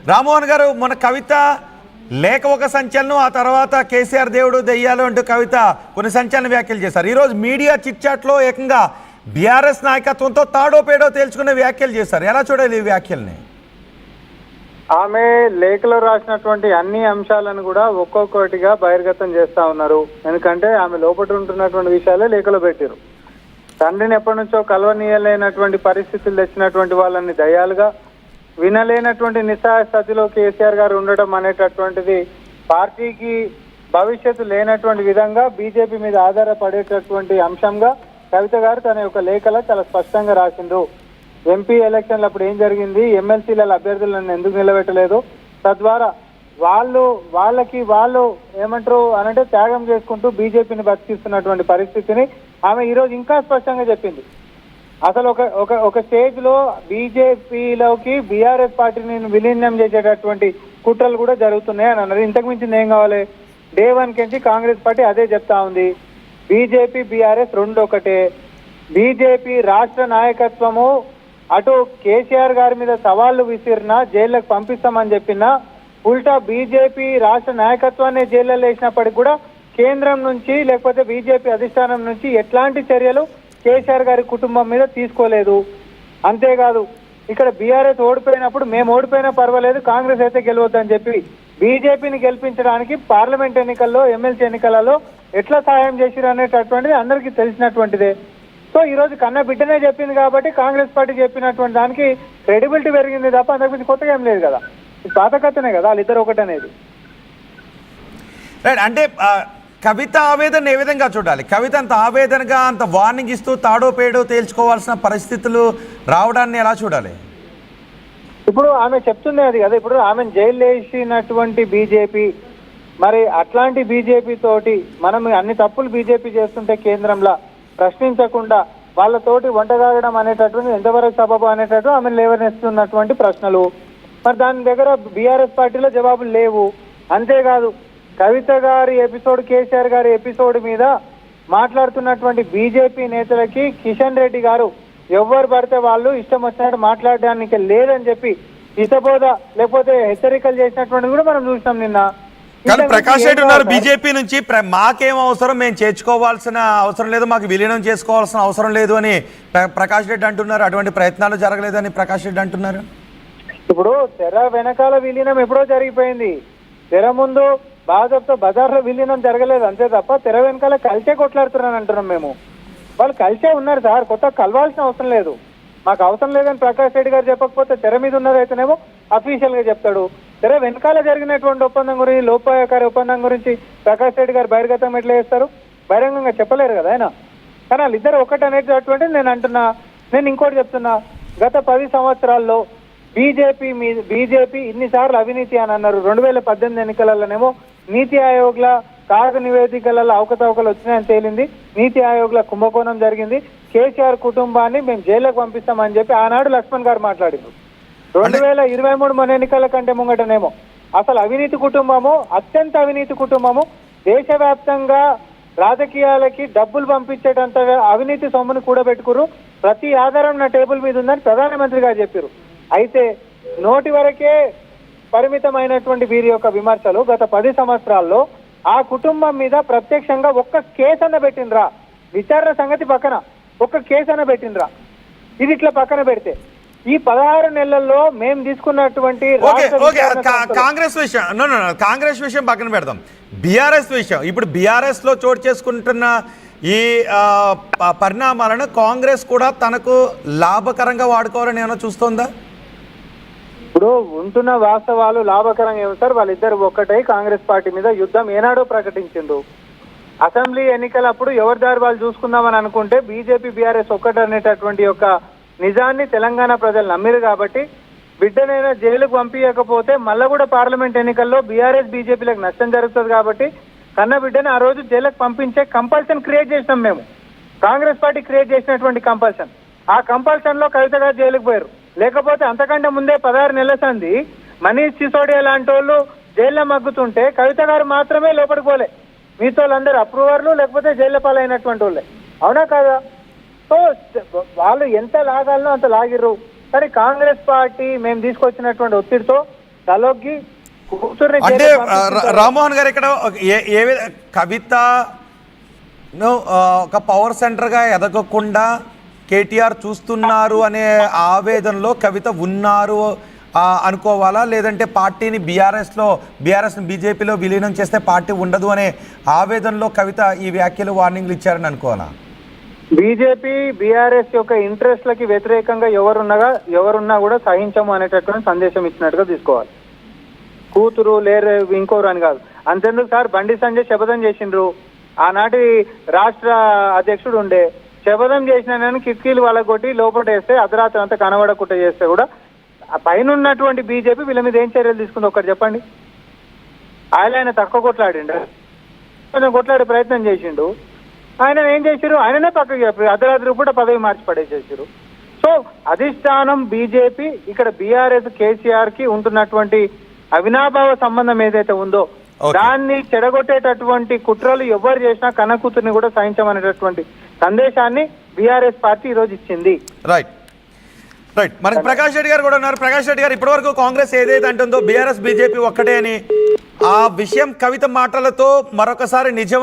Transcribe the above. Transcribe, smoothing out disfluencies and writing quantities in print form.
రామ్మోహన్ గారు, మన కవిత లేఖ ఒక సంచలనం, ఆ తర్వాత కేసీఆర్ దేవుడు దెయ్యాలు అంటూ కవిత కొన్ని సంచలన వ్యాఖ్యలు చేశారు. ఈరోజు మీడియా చిట్చాట్లో ఏకంగా బీఆర్ఎస్ నాయకత్వంతో తాడో పేడో తేల్చుకునే వ్యాఖ్యలు చేశారు. ఎలా చూడాలి ఈ వ్యాఖ్యల్ని? ఆమె లేఖలో రాసినటువంటి అన్ని అంశాలను కూడా ఒక్కొక్కటిగా బహిర్గతం చేస్తా ఉన్నారు. ఎందుకంటే ఆమె లోపల ఉంటున్నటువంటి విషయాలే లేఖలో పెట్టారు. తండ్రిని ఎప్పటి నుంచో కలవనీయలేనటువంటి పరిస్థితులు తెచ్చినటువంటి వాళ్ళని దయాలుగా, వినలేనటువంటి నిస్సహాయ స్థితిలో కేసీఆర్ గారు ఉండడం అనేటటువంటిది పార్టీకి భవిష్యత్తు లేనటువంటి విధంగా బీజేపీ మీద ఆధారపడేటటువంటి అంశంగా కవిత గారు తన యొక్క లేఖలో చాలా స్పష్టంగా రాసిండు. ఎంపీ ఎలక్షన్లు అప్పుడు ఏం జరిగింది, ఎమ్మెల్సీల అభ్యర్థులను ఎందుకు నిలబెట్టలేదు, తద్వారా వాళ్ళు ఏమంటారు అనంటే త్యాగం చేసుకుంటూ బీజేపీని బతికిస్తున్నటువంటి పరిస్థితిని ఆమె ఈరోజు ఇంకా స్పష్టంగా చెప్పింది. అసలు ఒక స్టేజ్ లో బీజేపీలోకి బీఆర్ఎస్ పార్టీని విలీనం చేసేటటువంటి కుట్రలు కూడా జరుగుతున్నాయి అని అన్నారు. ఇంతకు మించింది ఏం కావాలి? డే 1 నుంచి కాంగ్రెస్ పార్టీ అదే చెప్తా ఉంది. బీజేపీ బీఆర్ఎస్ రెండు ఒకటే. బీజేపీ రాష్ట్ర నాయకత్వము అటు కేసీఆర్ గారి మీద సవాళ్లు విసిరినా జైళ్ళకు పంపిస్తామని చెప్పినా, ఉల్టా బీజేపీ రాష్ట్ర నాయకత్వాన్ని జైల్లో వేసినప్పటికీ కూడా కేంద్రం నుంచి లేకపోతే బీజేపీ అధిష్టానం నుంచి ఎట్లాంటి చర్యలు కేసీఆర్ గారి కుటుంబం మీద తీసుకోలేదు. అంతేకాదు, ఇక్కడ బీఆర్ఎస్ ఓడిపోయినప్పుడు మేము ఓడిపోయినా పర్వాలేదు, కాంగ్రెస్ అయితే గెలవద్దని చెప్పి బీజేపీని గెలిపించడానికి పార్లమెంట్ ఎన్నికల్లో, ఎమ్మెల్సీ ఎన్నికలలో ఎట్లా సహాయం చేసిరు అనేటటువంటిది అందరికీ తెలిసినటువంటిదే. సో ఈ రోజు కన్న బిడ్డనే చెప్పింది కాబట్టి కాంగ్రెస్ పార్టీ చెప్పినటువంటి దానికి క్రెడిబిలిటీ పెరిగింది తప్ప అంతకుమించి కొత్తగా ఏం లేదు కదా. పాత కథనే కదా వాళ్ళిద్దరు ఒకటనేది. రైట్. అంటే కవిత ఆవేదన ఏ విధంగా చూడాలి? కవిత అంత ఆవేదనగా, అంత వార్నింగ్ ఇస్తూ తాడో పేడో తేల్చుకోవాల్సిన పరిస్థితులు రావడాన్ని ఎలా చూడాలి? ఇప్పుడు ఆమె చెప్తుంది అది కదా, ఇప్పుడు ఆమెను జైలు వేసినటువంటి బీజేపీ, మరి అట్లాంటి బీజేపీ తోటి మనం అన్ని తప్పులు బీజేపీ చేస్తుంటే కేంద్రంలో ప్రశ్నించకుండా వాళ్ళతోటి వంటగాగడం అనేటటువంటి ఎంతవరకు సబబు అనేటట్టు ఆమె లేవనెస్తున్నటువంటి ప్రశ్నలు. మరి దాని దగ్గర బీఆర్ఎస్ పార్టీలో జవాబులు లేవు. అంతేకాదు, కవిత గారి ఎపిసోడ్, కేసీఆర్ గారి ఎపిసోడ్ మీద మాట్లాడుతున్నటువంటి బీజేపీ నేతలకి కిషన్ రెడ్డి గారు ఎవరు పడితే వాళ్ళు ఇష్టం వచ్చినట్టు మాట్లాడడానికి లేదని చెప్పి హితబోధ లేకపోతే హెచ్చరికలు చేసినటువంటి కూడా మనం చూసినాం నిన్న. కానీ ప్రకాష్ రెడ్డి ఉన్నారు బీజేపీ నుంచి, మాకేం అవసరం, మేము చేర్చుకోవాల్సిన అవసరం లేదు, మాకు విలీనం చేసుకోవాల్సిన అవసరం లేదు అని ప్రకాష్ రెడ్డి అంటున్నారు. అటువంటి ప్రయత్నాలు జరగలేదని ప్రకాష్ రెడ్డి అంటున్నారు. ఇప్పుడు తెర వెనకాల విలీనం ఎప్పుడో జరిగిపోయింది. తెర ముందు భాజప్తో బజార్లో విలీనం జరగలేదు అంతే తప్ప తెర వెనకాల కలిసే కొట్లాడుతున్నారని అంటున్నాం మేము. వాళ్ళు కలిసే ఉన్నారు సార్, కొత్త కలవాల్సిన అవసరం లేదు. మాకు అవసరం లేదని ప్రకాష్ రెడ్డి గారు చెప్పకపోతే తెర మీద ఉన్నదైతేనేమో అఫీషియల్ గా చెప్తాడు. తెర వెనకాల జరిగినటువంటి ఒప్పందం గురించి, లోపాయకారి ఒప్పందం గురించి ప్రకాష్ రెడ్డి గారు బహిర్గతం ఎట్లా చేస్తారు? బహిరంగంగా చెప్పలేరు కదా ఆయన. కానీ వాళ్ళిద్దరు ఒకటి అనేటటువంటి నేను అంటున్నా. నేను ఇంకోటి చెప్తున్నా, గత 10 సంవత్సరాల్లో బీజేపీ ఇన్నిసార్లు అవినీతి అని అన్నారు. 2018 ఎన్నికలలోనేమో నీతి ఆయోగ్ల కాగ నివేదికలలో అవకతవకలు వచ్చినాయని తేలింది. నీతి ఆయోగ్ల కుంభకోణం జరిగింది. కేసీఆర్ కుటుంబాన్ని మేము జైలుకు పంపిస్తామని చెప్పి ఆనాడు లక్ష్మణ్ గారు మాట్లాడింది. 2023 మన ఎన్నికల కంటే ముంగటనేమో అసలు అవినీతి కుటుంబము, అత్యంత అవినీతి కుటుంబము, దేశవ్యాప్తంగా రాజకీయాలకి డబ్బులు పంపించేటంత అవినీతి సొమ్మును కూడబెట్టుకురు, ప్రతి ఆధారం నా టేబుల్ మీద ఉందని ప్రధానమంత్రి గారు చెప్పారు. అయితే నోటి వరకే పరిమితమైనటువంటి వీరి యొక్క విమర్శలు గత 10 సంవత్సరాల్లో ఆ కుటుంబం మీద ప్రత్యక్షంగా ఒక్క కేసు అన్న పెట్టిండ్రా? విచారణ సంగతి పక్కన, ఒక్క కేసు అన్న పెట్టిండ్రా? ఇది ఇట్లా పక్కన పెడితే ఈ 16 నెలల్లో మేము తీసుకున్నటువంటి కాంగ్రెస్ విషయం పక్కన పెడదాం. బీఆర్ఎస్ విషయం, ఇప్పుడు బీఆర్ఎస్ లో చోటు చేసుకుంటున్న ఈ పరిణామాలను కాంగ్రెస్ కూడా తనకు లాభకరంగా వాడుకోవాలని ఏమైనా చూస్తోందా? ఇప్పుడు ఉంటున్న వాస్తవాలు లాభకరంగా ఏమి సార్? వాళ్ళిద్దరు ఒక్కటై కాంగ్రెస్ పార్టీ మీద యుద్ధం ఏనాడో ప్రకటించిండు. అసెంబ్లీ ఎన్నికలప్పుడు ఎవరి దారి వాళ్ళు చూసుకుందామని అనుకుంటే బీజేపీ బీఆర్ఎస్ ఒక్కటి అనేటటువంటి యొక్క నిజాన్ని తెలంగాణ ప్రజలు నమ్మిరు కాబట్టి బిడ్డనైనా జైలుకు పంపించకపోతే మళ్ళా కూడా పార్లమెంట్ ఎన్నికల్లో బీఆర్ఎస్ బీజేపీలకు నష్టం జరుగుతుంది కాబట్టి కన్న బిడ్డని ఆ రోజు జైలుకు పంపించే కంపల్షన్ క్రియేట్ చేసినాం మేము. కాంగ్రెస్ పార్టీ క్రియేట్ చేసినటువంటి కంపల్షన్, ఆ కంపల్షన్ లో కవిత గారు జైలుకు పోయారు. లేకపోతే అంతకంటే ముందే 16 నెలల సంది మనీష్ సిసోడియా లాంటి వాళ్ళు జైల్లో మగ్గుతుంటే కవిత గారు మాత్రమే లోపలికి పోలే, మీతో వాళ్ళందరూ అప్రూవర్లు లేకపోతే జైల్లో పాలైనటువంటి వాళ్ళే. అవునా కాదా? సో వాళ్ళు ఎంత లాగాలనో అంత లాగిర్రు. సరే, కాంగ్రెస్ పార్టీ మేము తీసుకొచ్చినటువంటి ఒత్తిడితో తలొగ్గి కూతుర్ని అంటే జైలుకి పంపించిన రామ్మోహన్ గారు ఇక్కడ కవిత ఒక పవర్ సెంటర్గా ఎదగకుండా కేటీఆర్ చూస్తున్నారు అనే ఆవేదనలో కవిత ఉన్నారు అనుకోవాలా, లేదంటే పార్టీని బీఆర్ఎస్ని బీజేపీలో విలీనం చేస్తే పార్టీ ఉండదు అనే ఆవేదనలో కవిత ఈ వ్యాఖ్యలు వార్నింగ్లు ఇచ్చారని అనుకోవాలా? బీజేపీ బీఆర్ఎస్ యొక్క ఇంట్రెస్ట్లకి వ్యతిరేకంగా ఎవరున్నా కూడా సహించము అనేటటువంటి సందేశం ఇచ్చినట్టుగా తీసుకోవాలి. కూతురు లేరు ఇంకోరు అని కాదు. అంతెందుకు సార్, బండి సంజయ్ శపథం చేసిండ్రు. ఆనాటి రాష్ట్ర అధ్యక్షుడు ఉండే శపథం చేసిన కిటికీలు వాళ్ళ కొట్టి లోపల వేస్తే అర్ధరాత్రి అంతా కనబడకుండా చేస్తే కూడా ఆ పైన ఉన్నటువంటి బీజేపీ వీళ్ళ మీద ఏం చర్యలు తీసుకుంది ఒకటి చెప్పండి. ఆయన తక్కువ కొట్లాడిండు, కొంచెం కొట్లాడే ప్రయత్నం చేసిండు. ఆయన ఏం చేశారు, ఆయననే పక్కకి చెప్పారు, అర్ధరాత్రి పూట పదవి మార్చి పడేసేసారు. సో అధిష్టానం బీజేపీ ఇక్కడ బీఆర్ఎస్ కేసీఆర్ కి ఉంటున్నటువంటి అవినాభావ సంబంధం ఏదైతే ఉందో దాన్ని చెడగొట్టేటటువంటి కుట్రలు ఎవరు చేసినా కన్న కూతుర్ని కూడా సహించమనేటటువంటి సందేశాన్ని బీఆర్ఎస్ పార్టీ ఈ రోజు ఇచ్చింది. రైట్. మనకి ప్రకాష్ రెడ్డి గారు కూడా ఉన్నారు. ప్రకాష్ రెడ్డి గారు, ఇప్పటివరకు కాంగ్రెస్ ఏదైతే అంటుందో బీఆర్ఎస్ బీజేపీ ఒక్కటే అని, ఆ విషయం కవిత మాటలతో మరొకసారి నిజం